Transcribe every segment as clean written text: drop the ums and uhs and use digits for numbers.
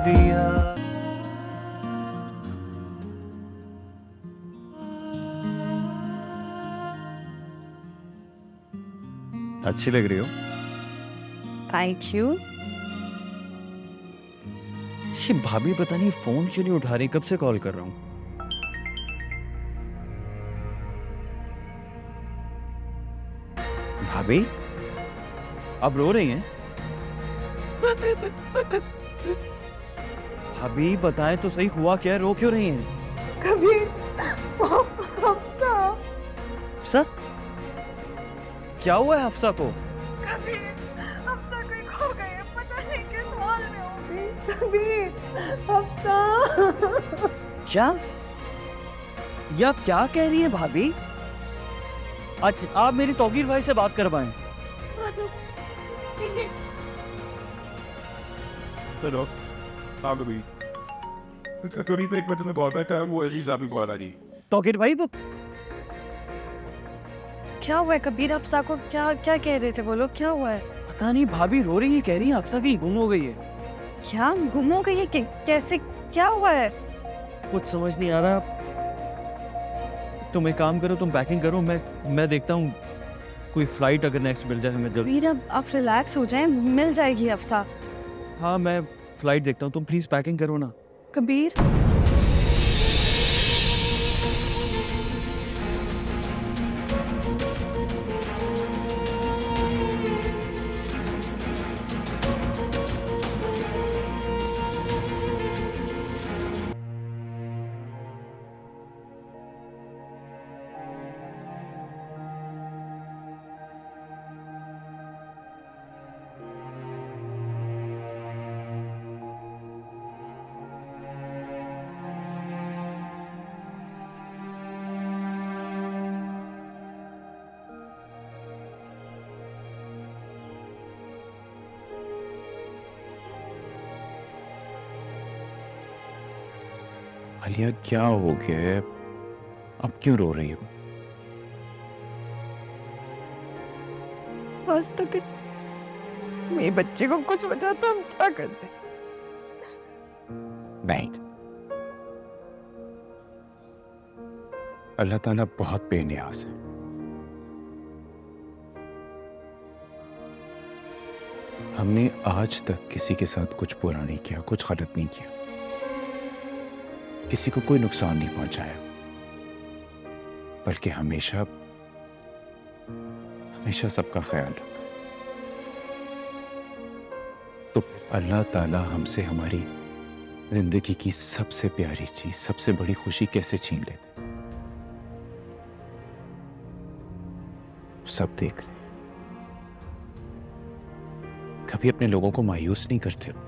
दिया। अच्छी लग रही हो। Thank you. ये भाभी पता नहीं फोन क्यों नहीं उठा रही, कब से कॉल कर रहा हूँ। भाभी आप रो रही हैं? भाभी बताएं तो सही, हुआ क्या है, रो क्यों रही हैं? कबीर, हफ्सा। हफ्सा? क्या हुआ है हफ्सा को? कबीर, हफ्सा कोई खो गई है, पता नहीं किस हाल में होगी। कबीर, हफ्सा। क्या? ये आप क्या कह रही हैं भाभी? आज आप मेरी तौकीर भाई से बात करवाएं। चलो आप भी कभी तो एक मिनट में बहुत बैठा है, वो अजीज आप भी बहुत आ रही। तौकीर भाई वो क्या हुआ है कबीर? हफ्सा को क्या क्या कह रहे थे वो लोग? क्या हुआ है? पता नहीं, भाभी रो रही है, कह रही है हफ्सा कहीं गुम हो गई है। क्या गुम हो गई है? कैसे? क्या हुआ है? कुछ समझ नहीं आ रहा। तुम एक काम करो, तुम पैकिंग करो, मैं देखता हूँ कोई फ्लाइट अगर नेक्स्ट मिल जाए हमें जल्दी। कबीर अब आप रिलैक्स हो जाएं, मिल जाएगी हफ्सा। हाँ मैं फ्लाइट देखता हूँ, तुम प्लीज पैकिंग करो ना। कबीर आलिया क्या हो गया है? अब क्यों रो रही हो? आज तक मेरे बच्चे को कुछ हो जाता हम क्या करते? नहीं, अल्लाह ताला बहुत बेनियाज है। हमने आज तक किसी के साथ कुछ बुरा नहीं किया, कुछ गलत नहीं किया, किसी को कोई नुकसान नहीं पहुंचाया, बल्कि हमेशा हमेशा सबका ख्याल रखा। तो अल्लाह ताला हमसे हमारी जिंदगी की सबसे प्यारी चीज, सबसे बड़ी खुशी कैसे छीन लेते? सब देख रहे। कभी अपने लोगों को मायूस नहीं करते हो,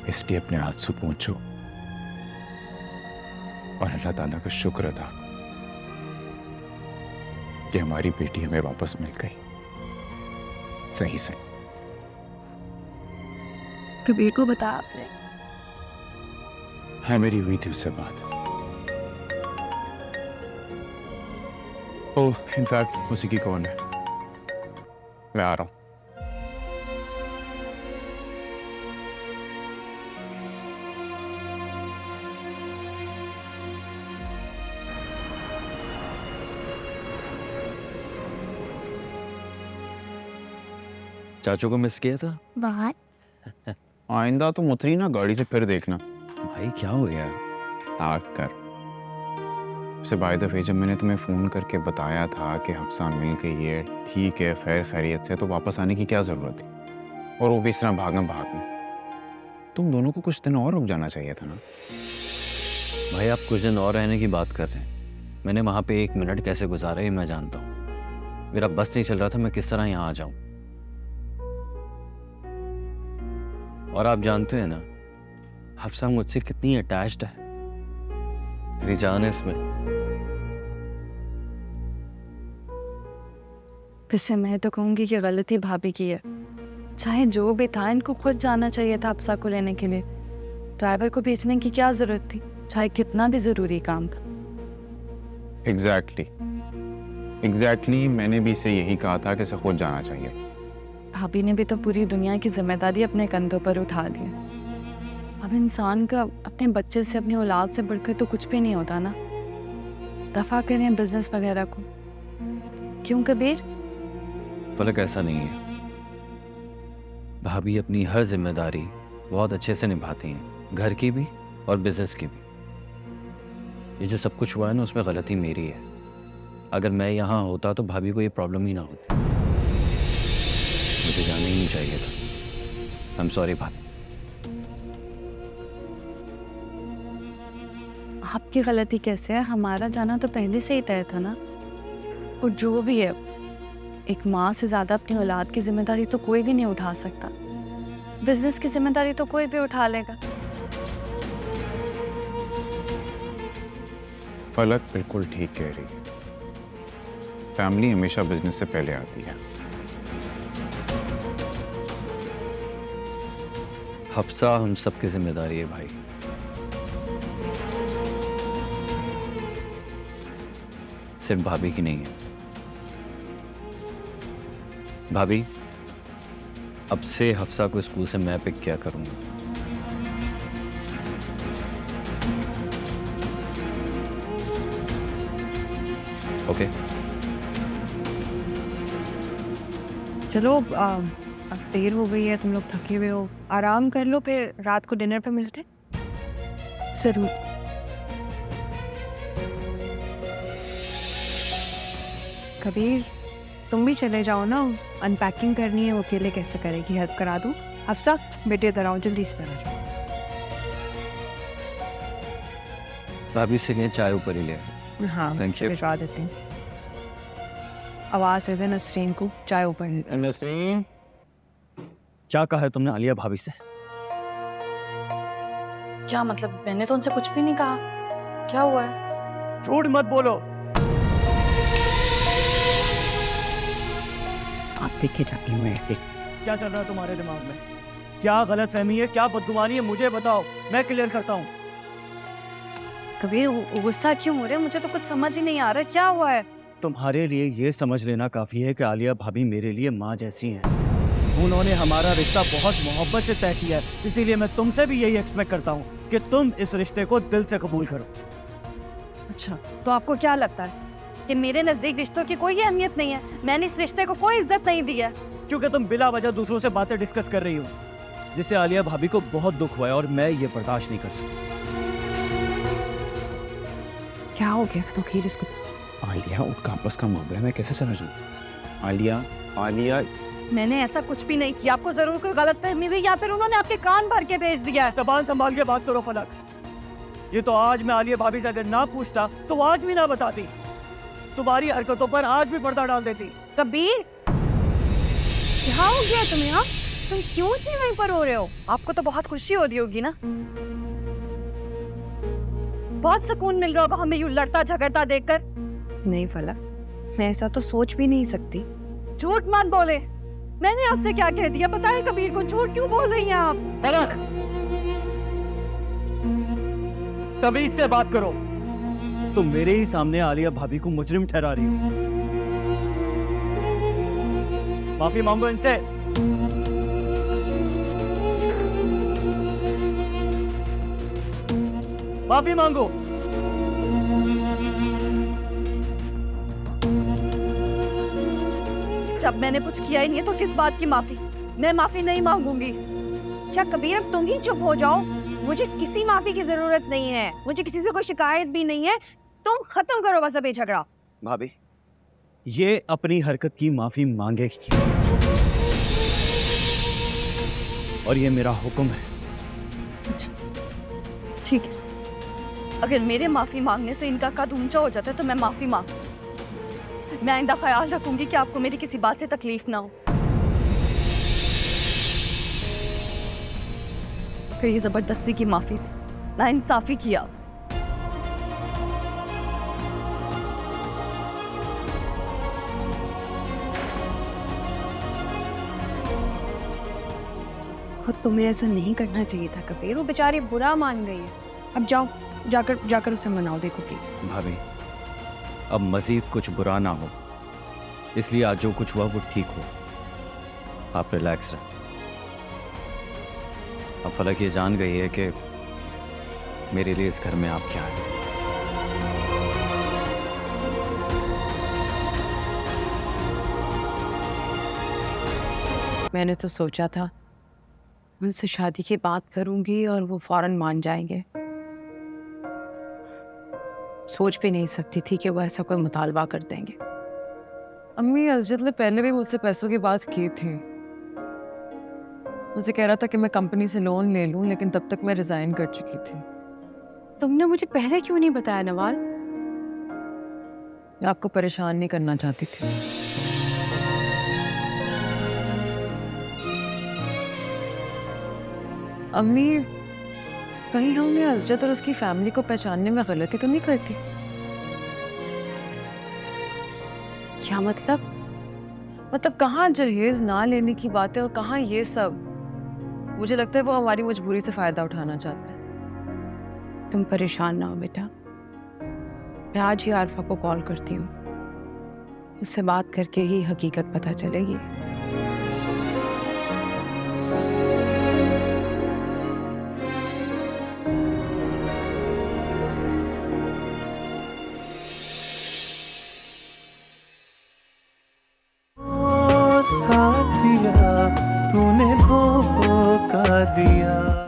इसलिए अपने आंसू पहुंचो और अल्लाह ताला का शुक्र अदा करो कि हमारी बेटी हमें वापस मिल गई, सही सही। कबीर को बता आपने? हाँ मेरी हुई थी उससे बात। ओह इनफैक्ट उसी की कौन है, मैं आ रहा हूं। चाचू को मिस किया था। बाहर आइंदा तुम उतरी ना गाड़ी से फिर देखना। भाई क्या हो गया? आग कर। वैसे बाय द वे जब मैंने तुम्हें फ़ोन करके बताया था कि हफ्सा मिल गई है, ठीक है, खैर खैरियत से, तो वापस आने की क्या ज़रूरत थी? और वो भी इस तरह भागना। तुम दोनों को कुछ दिन और रुक जाना चाहिए था ना। भाई आप कुछ दिन और रहने की बात कर रहे हैं, मैंने वहाँ पे 1 मिनट कैसे गुजारा ये मैं जानता हूँ। मेरा बस नहीं चल रहा था, मैं किस तरह यहाँ आ जाऊँ। और आप जानते हैं ना हफ्सा मुझसे कितनी अटैच्ड है, मेरी जान है इसमें। वैसे मैं तो कहूंगी कि गलती भाभी की है। चाहे जो भी था, इनको खुद जाना चाहिए था हफ्सा को लेने के लिए। ड्राइवर को भेजने की क्या जरूरत थी, चाहे कितना भी जरूरी काम था। एग्जैक्टली मैंने भी इसे यही कहा था कि इसे खुद जाना चाहिए। भाभी ने भी तो पूरी दुनिया की जिम्मेदारी अपने कंधों पर उठा ली है। अब इंसान का अपने बच्चे से, अपनी औलाद से बढ़कर तो कुछ भी नहीं होता ना। दफा करें बिजनेस वगैरह को। क्यों कबीर? फलक, ऐसा नहीं है। भाभी अपनी हर जिम्मेदारी बहुत अच्छे से निभाती हैं, घर की भी और बिजनेस की भी। ये जो सब कुछ हुआ है ना, उसमें गलती मेरी है। अगर मैं यहाँ होता तो भाभी को ये प्रॉब्लम ही ना होती। मुझे जाना ही नहीं चाहिए था। आई एम सॉरी भाभी। आपकी गलती कैसे है? हमारा जाना तो पहले से ही तय था ना। और जो भी है, एक माँ से ज्यादा अपनी औलाद की जिम्मेदारी तो कोई भी नहीं उठा सकता। बिजनेस की जिम्मेदारी तो कोई भी उठा लेगा। फलक बिल्कुल ठीक कह रही है। फैमिली हमेशा बिजनेस से पहले आती है। हफ्सा हम सबकी जिम्मेदारी है भाई। सिर्फ भाभी की नहीं है। भाभी, अब से हफ्सा को स्कूल से मैं पिक किया करूंगा। ओके? चलो अब देर हो गई है, तुम लोग थके हुए हो, आराम कर लो, फिर रात को डिनर पे मिलते हैं। जरूर। कबीर तुम भी चले जाओ ना, अनपैकिंग करनी है, वो अकेले कैसे करेगी, हेल्प करा दूँ। अफसा बेटे इधर आओ, जल्दी से इधर आ जाओ। भाभी से कहें चाय ऊपर ही ले आए। हाँ Thank you. भिजवा देते हैं। आवाज़ दे दे नसरीन को, चाय ऊपर ले। नसरीन, क्या कहा है तुमने आलिया भाभी से? क्या मतलब? मैंने तो उनसे कुछ भी नहीं कहा। क्या हुआ है? झूठ मत बोलो। आप देखे जाती हूँ। क्या चल रहा है तुम्हारे दिमाग में? क्या गलत फहमी है, क्या बदगुमानी है, मुझे बताओ, मैं क्लियर करता हूँ। कबीर गुस्सा क्यों हो रहे हैं? मुझे तो कुछ समझ ही नहीं आ रहा। क्या हुआ है? तुम्हारे लिए ये समझ लेना काफी है कि आलिया भाभी मेरे लिए माँ जैसी हैं। उन्होंने हमारा रिश्ता बहुत मोहब्बत से तय किया है, इसीलिए मैं तुमसे भी यही एक्सपेक्ट करता हूँ कि तुम इस रिश्ते को दिल से कबूल करो। अच्छा, तो आपको क्या लगता है कि मेरे नजदीक रिश्तों की कोई अहमियत नहीं है? मैंने इस रिश्ते को कोई इज्जत नहीं दी है। क्योंकि तुम बिला वजह दूसरों से बातें डिस्कस कर रही हो, जिससे आलिया भाभी को बहुत दुख हुआ है और मैं ये बर्दाश्त नहीं कर सकता। क्या हो गया? तो खीर इसको। आलिया, उनका आपस का मामला है, मैं कैसे समझ लूं? आलिया, आलिया, मैंने ऐसा कुछ भी नहीं किया। आपको जरूर कोई गलतफहमी हुई या फिर उन्होंने आपके कान भर के भेज दिया है। जबान संभाल के बात करो फलक। ये तो आज मैं आलिया भाभी से अगर ना पूछता तो वो आज भी ना बताती। तुम्हारी हरकतों पर आज भी पर्दा डाल देती। कबीर, क्या हो गया तुम्हें? हाँ, तुम क्यों इतने वहीं पर हो रहे हो? आपको तो बहुत खुशी हो रही होगी ना? बहुत सुकून मिल रहा होगा हमें यूं लड़ता झगड़ता देखकर। नहीं फलक, मैं ऐसा तो सोच भी नहीं सकती। झूठ मत बोले। मैंने आपसे क्या कह दिया? पता है कबीर को? झूठ क्यों बोल रही हैं आप? फलक, तभी से बात करो। तुम मेरे ही सामने आलिया भाभी को मुजरिम ठहरा रही हो। माफी मांगो इनसे। माफी मांगो। जब मैंने कुछ किया ही नहीं है तो किस बात की माफी? मैं माफी नहीं मांगूंगी। अच्छा कबीर, अब तुम ही चुप हो जाओ। मुझे किसी माफी की जरूरत नहीं है, मुझे किसी से कोई शिकायत भी नहीं है। तुम खत्म करो बस अब ये झगड़ा। भाभी, ये अपनी हरकत की माफी मांगेगी और ये मेरा हुक्म है। ठीक है, अगर मेरे माफी मांगने से इनका कद ऊंचा हो जाता है तो मैं माफी मांग। मैं आइंदा ख्याल रखूंगी कि आपको मेरी किसी बात से तकलीफ ना हो। फिर ये जबरदस्ती की माफी, ना इंसाफी किया। खुद तुम्हें ऐसा नहीं करना चाहिए था कबीर, वो बेचारी बुरा मान गई है। अब जाओ, जाकर उसे मनाओ। देखो प्लीज भाभी, अब मजीद कुछ बुरा ना हो, इसलिए आज जो कुछ हुआ वो ठीक हो। आप रिलैक्स रहें। अब फलक ये जान गई है कि मेरे लिए इस घर में आप क्या हैं। मैंने तो सोचा था उनसे शादी की बात करूंगी और वो फौरन मान जाएंगे। सोच भी नहीं सकती थी कि वो ऐसा कोई मुतालबा कर देंगे। अम्मी असजद ने पहले भी मुझसे पैसों की बात की थी। मुझे कह रहा था कि मैं कंपनी से लोन ले लूं, लेकिन तब तक मैं रिजाइन कर चुकी थी। तुमने मुझे पहले क्यों नहीं बताया नवाल? मैं आपको परेशान नहीं करना चाहती थी। अम्मी, कहीं हमने असजद और उसकी फैमिली को पहचानने में गलती तो नहीं करती? क्या मतलब? मतलब कहाँ जहेज ना लेने की बात है और कहाँ ये सब। मुझे लगता है वो हमारी मजबूरी से फायदा उठाना चाहता है। तुम परेशान ना हो बेटा, मैं आज ही आरफा को कॉल करती हूँ। उससे बात करके ही हकीकत पता चलेगी। साथिया तूने धोखा दिया।